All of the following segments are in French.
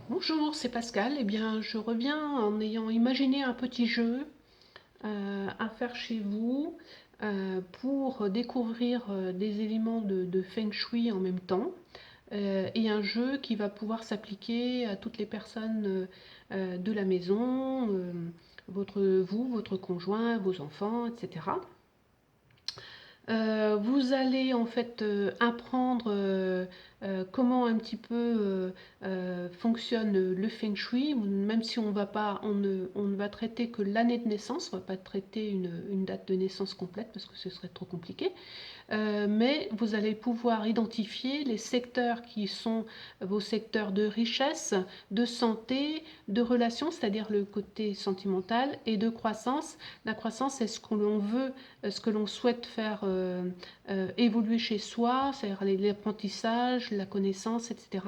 Bonjour, c'est Pascal. Eh bien, je reviens en ayant imaginé un petit jeu à faire chez vous pour découvrir des éléments de Feng Shui en même temps. Et un jeu qui va pouvoir s'appliquer à toutes les personnes de la maison, votre conjoint, vos enfants, etc. Vous allez en fait apprendre comment un petit peu fonctionne le Feng Shui, même si on va pas, on ne va traiter que l'année de naissance, on ne va pas traiter une date de naissance complète parce que ce serait trop compliqué. Mais vous allez pouvoir identifier les secteurs qui sont vos secteurs de richesse, de santé, de relations, c'est-à-dire le côté sentimental, et de croissance. La croissance, c'est ce que l'on veut, ce que l'on souhaite faire évoluer chez soi, c'est-à-dire l'apprentissage, la connaissance, etc.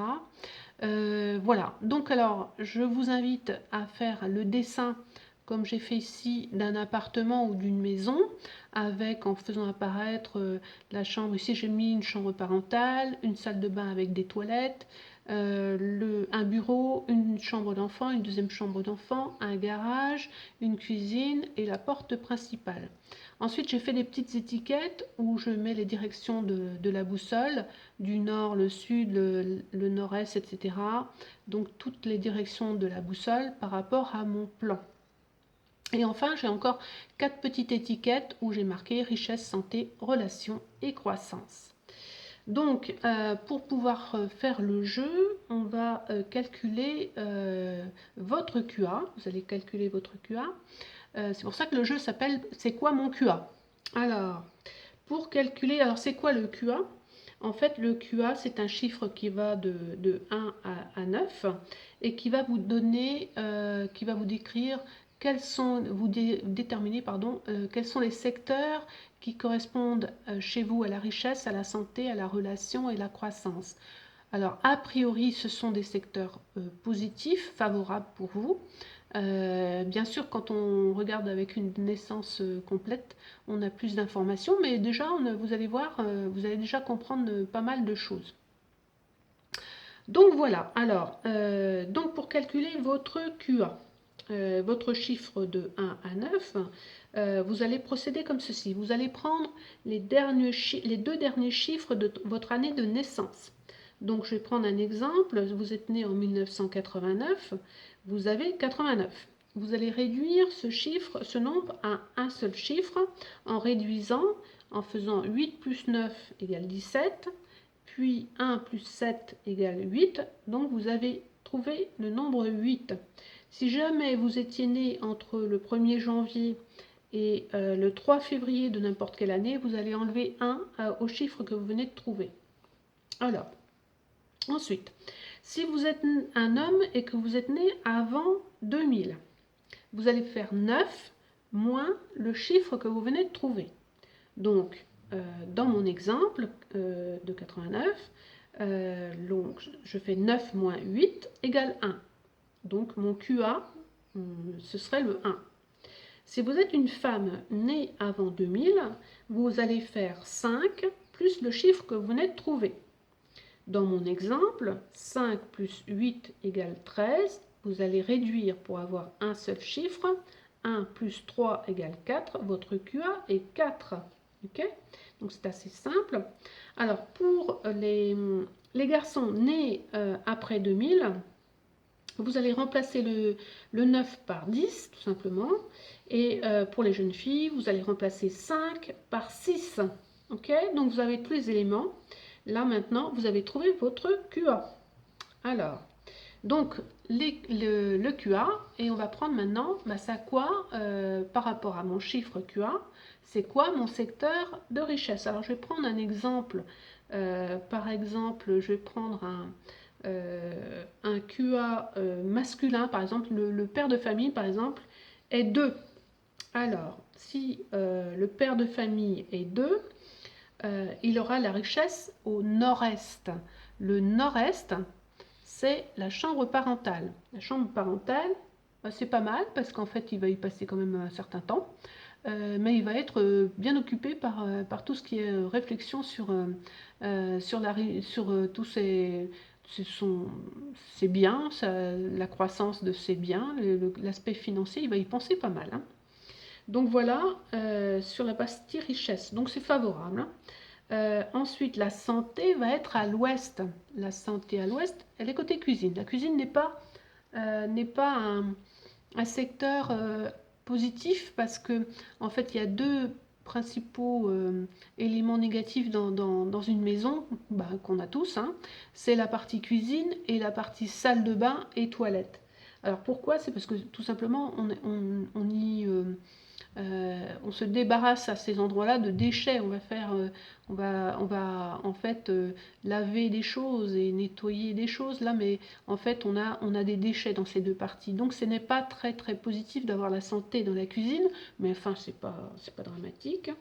Voilà, donc alors je vous invite à faire le dessin comme j'ai fait ici d'un appartement ou d'une maison avec en faisant apparaître la chambre. Ici j'ai mis une chambre parentale, une salle de bain avec des toilettes, un bureau, une chambre d'enfant, une deuxième chambre d'enfant, un garage, une cuisine et la porte principale. Ensuite, j'ai fait des petites étiquettes où je mets les directions de la boussole, du nord, le sud, le nord-est, etc. Donc toutes les directions de la boussole par rapport à mon plan. Et enfin, j'ai encore 4 petites étiquettes où j'ai marqué richesse, santé, relations et croissance. Donc, pour pouvoir faire le jeu, on va calculer votre QA. Vous allez calculer votre QA. C'est pour ça que le jeu s'appelle C'est quoi mon QA? Alors, pour calculer, alors c'est quoi le QA? En fait, le QA, c'est un chiffre qui va de 1 à 9 et qui va vous donner, qui va vous décrire quels sont, déterminer, pardon, quels sont les secteurs qui correspondent chez vous à la richesse, à la santé, à la relation et la croissance. Alors, a priori, ce sont des secteurs positifs, favorables pour vous. Bien sûr, quand on regarde avec une naissance complète, on a plus d'informations, mais déjà, vous allez voir, vous allez déjà comprendre pas mal de choses. Donc voilà, alors, donc pour calculer votre QA, votre chiffre de 1 à 9, vous allez procéder comme ceci. Vous allez prendre les deux derniers chiffres de votre année de naissance. Donc je vais prendre un exemple, vous êtes né en 1989, vous avez 89. Vous allez réduire ce nombre à un seul chiffre en réduisant, en faisant 8 plus 9 égale 17, puis 1 plus 7 égale 8, donc vous avez trouvé le nombre 8. Si jamais vous étiez né entre le 1er janvier et le 3 février de n'importe quelle année, vous allez enlever 1 au chiffre que vous venez de trouver. Alors, ensuite, si vous êtes un homme et que vous êtes né avant 2000, vous allez faire 9 moins le chiffre que vous venez de trouver. Donc, dans mon exemple de 89, donc je fais 9 moins 8 égale 1. Donc mon QA, ce serait le 1. Si vous êtes une femme née avant 2000, vous allez faire 5 plus le chiffre que vous venez de trouver. Dans mon exemple, 5 plus 8 égale 13. Vous allez réduire pour avoir un seul chiffre. 1 plus 3 égale 4. Votre QA est 4. Okay, donc c'est assez simple. Alors pour les garçons nés après 2000, vous allez remplacer le 9 par 10 tout simplement. Et pour les jeunes filles, vous allez remplacer 5 par 6. Ok, donc vous avez tous les éléments. Là maintenant, vous avez trouvé votre QA. Alors, donc le QA, et on va prendre maintenant, ça quoi par rapport à mon chiffre QA, c'est quoi mon secteur de richesse. Alors je vais prendre un exemple, par exemple, je vais prendre un QA masculin, par exemple, le père de famille, par exemple, est 2. Alors, si le père de famille est 2, il aura la richesse au nord-est. Le nord-est, c'est la chambre parentale. La chambre parentale, c'est pas mal parce qu'en fait, il va y passer quand même un certain temps. Mais il va être bien occupé par tout ce qui est réflexion sur tous ces c'est bien, la croissance de ses biens, l'aspect financier, il va y penser pas mal, hein. Donc voilà, sur la partie richesse, donc c'est favorable, hein. Ensuite, la santé va être à l'ouest. La santé à l'ouest, elle est côté cuisine. La cuisine n'est pas un secteur positif parce que en fait, il y a deux principaux éléments négatifs dans une maison bah, qu'on a tous, hein. C'est la partie cuisine et la partie salle de bain et toilette. Alors pourquoi? C'est parce que tout simplement on se débarrasse à ces endroits-là de déchets. On va en fait laver des choses et nettoyer des choses là, mais en fait on a des déchets dans ces deux parties. Donc ce n'est pas très très positif d'avoir la santé dans la cuisine, mais enfin c'est pas dramatique.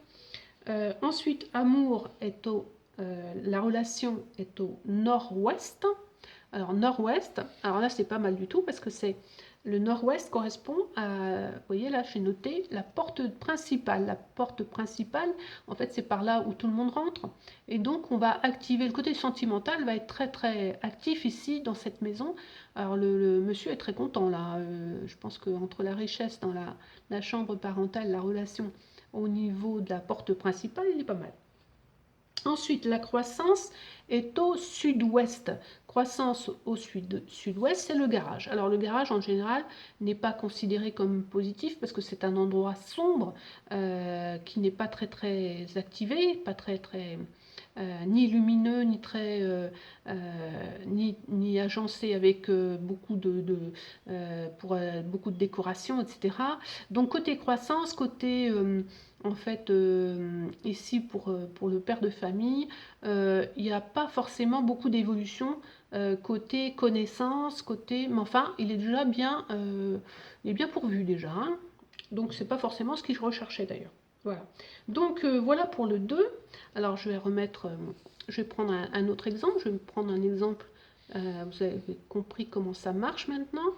Ensuite, la relation est au nord-ouest. Alors nord-ouest, alors là c'est pas mal du tout parce que c'est le nord-ouest correspond à, vous voyez là j'ai noté la porte principale. La porte principale, en fait c'est par là où tout le monde rentre et donc on va activer le côté sentimental, va être très très actif ici dans cette maison. Alors le monsieur est très content là, je pense qu'entre la richesse dans la chambre parentale, la relation au niveau de la porte principale, il est pas mal. Ensuite, la croissance est au sud-ouest. Croissance au sud-ouest, c'est le garage. Alors le garage, en général, n'est pas considéré comme positif parce que c'est un endroit sombre qui n'est pas très très activé, pas très très ni lumineux, ni très ni agencé avec beaucoup de décoration, etc. Donc côté croissance, côté en fait, ici pour le père de famille, il n'y a pas forcément beaucoup d'évolution côté connaissance, mais enfin, il est bien pourvu déjà, hein. Donc c'est pas forcément ce que je recherchais d'ailleurs. Voilà. Donc voilà pour le 2. Alors je vais prendre un autre exemple. Je vais prendre un exemple. Vous avez compris comment ça marche maintenant.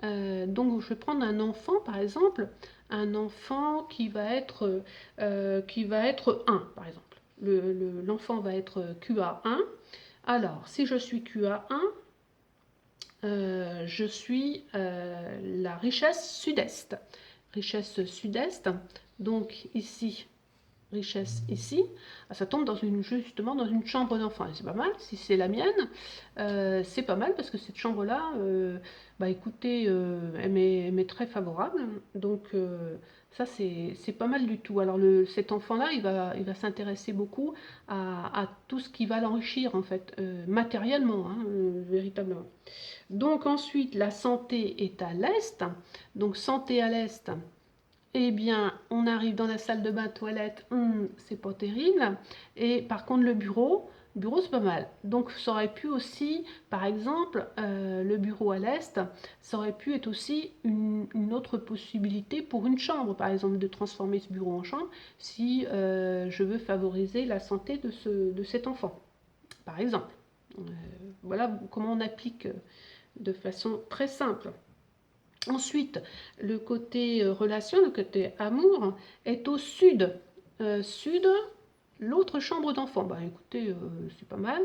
Donc je vais prendre un enfant par exemple, un enfant qui va être 1 par exemple. L'enfant va être QA1. Alors si je suis QA1, je suis la richesse sud-est. Richesse sud-est, donc ici, richesse ici, ça tombe justement dans une chambre d'enfant. C'est pas mal, si c'est la mienne, c'est pas mal parce que cette chambre-là, bah écoutez, elle m'est très favorable. Donc ça c'est pas mal du tout. Alors cet enfant-là, il va s'intéresser beaucoup à tout ce qui va l'enrichir en fait, matériellement, hein, véritablement. Donc ensuite, la santé est à l'est. Donc santé à l'est, eh bien, on arrive dans la salle de bain, toilette, c'est pas terrible. Et par contre, bureau c'est pas mal. Donc ça aurait pu aussi, par exemple, le bureau à l'est, ça aurait pu être aussi une autre possibilité pour une chambre, par exemple, de transformer ce bureau en chambre, si je veux favoriser la santé de cet enfant, par exemple. Euh, voilà comment on applique de façon très simple. Ensuite, le côté relation, le côté amour, est au sud. Sud, l'autre chambre d'enfant. Bah écoutez, c'est pas mal.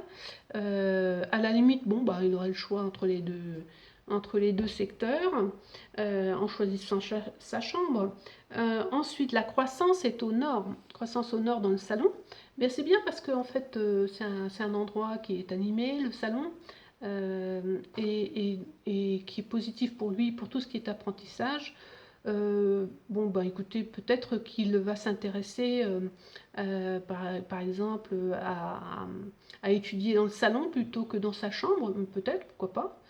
À la limite, bon, bah, il aurait le choix entre les deux secteurs en choisissant sa chambre. Ensuite, la croissance est au nord. Croissance au nord dans le salon. Mais c'est bien parce que en fait, c'est un endroit qui est animé, le salon. Et qui est positif pour lui, pour tout ce qui est apprentissage. Bon, bah écoutez, peut-être qu'il va s'intéresser, par exemple, à étudier dans le salon plutôt que dans sa chambre, peut-être, pourquoi pas.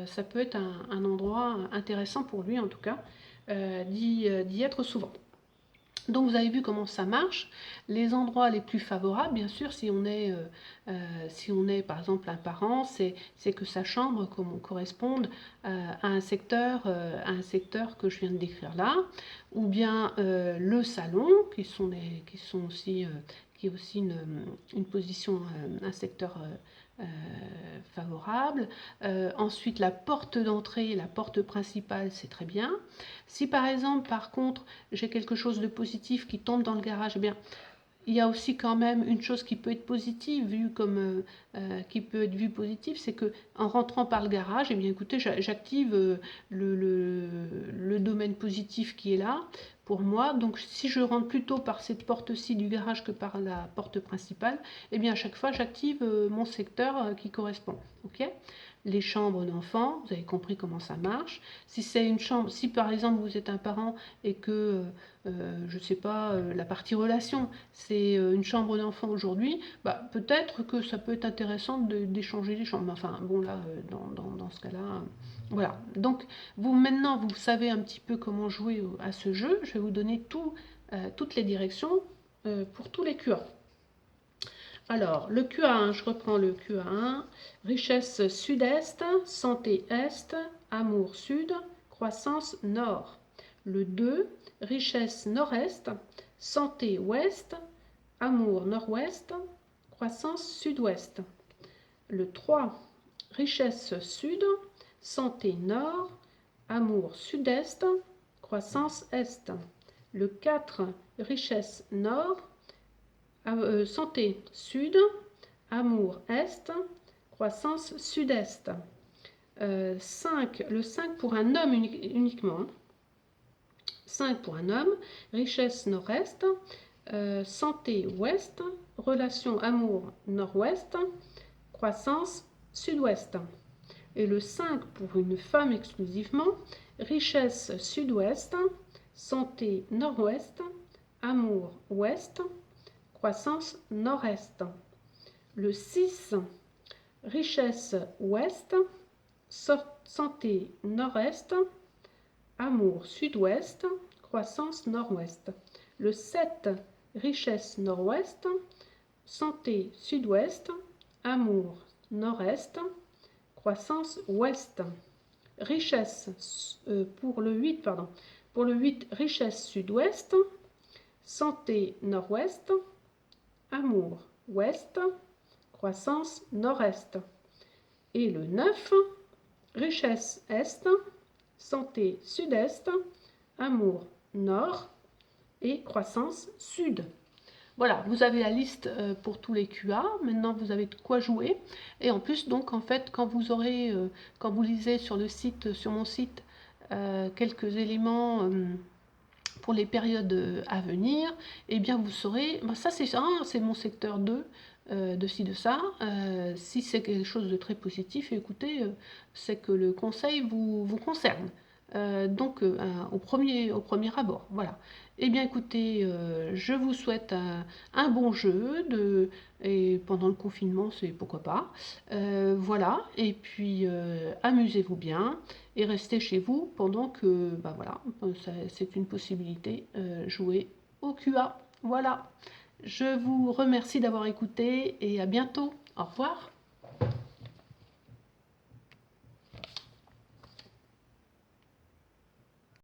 Ça peut être un endroit intéressant pour lui, en tout cas, d'y être souvent. Donc vous avez vu comment ça marche. Les endroits les plus favorables, bien sûr, si on est par exemple un parent, c'est que sa chambre corresponde à un secteur que je viens de décrire là, ou bien le salon, qui sont aussi, qui est aussi une position, un secteur favorable. Ensuite, la porte d'entrée, la porte principale, c'est très bien. Si par exemple, par contre, j'ai quelque chose de positif qui tombe dans le garage, eh bien, il y a aussi quand même une chose qui peut être positive, qui peut être vue positive, c'est que en rentrant par le garage, eh bien écoutez, j'active le domaine positif qui est là pour moi. Donc si je rentre plutôt par cette porte-ci du garage que par la porte principale, eh bien à chaque fois j'active mon secteur qui correspond. Ok? Les chambres d'enfants, vous avez compris comment ça marche. Si c'est une chambre, si par exemple vous êtes un parent et que je ne sais pas, la partie relation, c'est une chambre d'enfant aujourd'hui, bah, peut-être que ça peut être intéressant d'échanger les chambres. Enfin, bon, là, dans ce cas-là, voilà. Donc, vous, maintenant, vous savez un petit peu comment jouer à ce jeu. Je vais vous donner toutes les directions pour tous les QA. Alors, le QA1, je reprends le QA1. Richesse sud-est, santé est, amour sud, croissance nord. Le 2, richesse nord-est, santé ouest, amour nord-ouest, croissance sud-ouest. Le 3, richesse sud, santé nord, amour sud-est, croissance est. Le 4, richesse nord, santé sud, amour est, croissance sud-est. 5, le 5 pour un homme uniquement. 5 pour un homme, richesse nord-est, santé ouest, relation amour nord-ouest, croissance sud-ouest. Et le 5 pour une femme exclusivement, richesse sud-ouest, santé nord-ouest, amour ouest, croissance nord-est. Le 6, richesse ouest, santé nord-est, amour sud-ouest, croissance nord-ouest. Le 7, richesse nord-ouest, santé sud-ouest, amour nord-est, croissance ouest. Richesse pour le 8, pardon. Pour le 8, richesse sud-ouest, santé nord-ouest, amour ouest, croissance nord-est. Et le 9, richesse est, santé sud-est, amour nord et croissance sud. Voilà, vous avez la liste pour tous les QA. Maintenant, vous avez de quoi jouer. Et en plus, donc, en fait, quand vous lisez sur le site, sur mon site, quelques éléments pour les périodes à venir, eh bien, vous saurez, bah, ça c'est mon secteur 2, de ci, de ça. Si c'est quelque chose de très positif, écoutez, c'est que le conseil vous concerne. Donc au premier abord, voilà. Eh bien écoutez, je vous souhaite un bon jeu, et pendant le confinement, c'est pourquoi pas. Voilà, et puis amusez-vous bien et restez chez vous pendant que, bah voilà, c'est une possibilité, jouer au QA. Voilà, je vous remercie d'avoir écouté et à bientôt. Au revoir.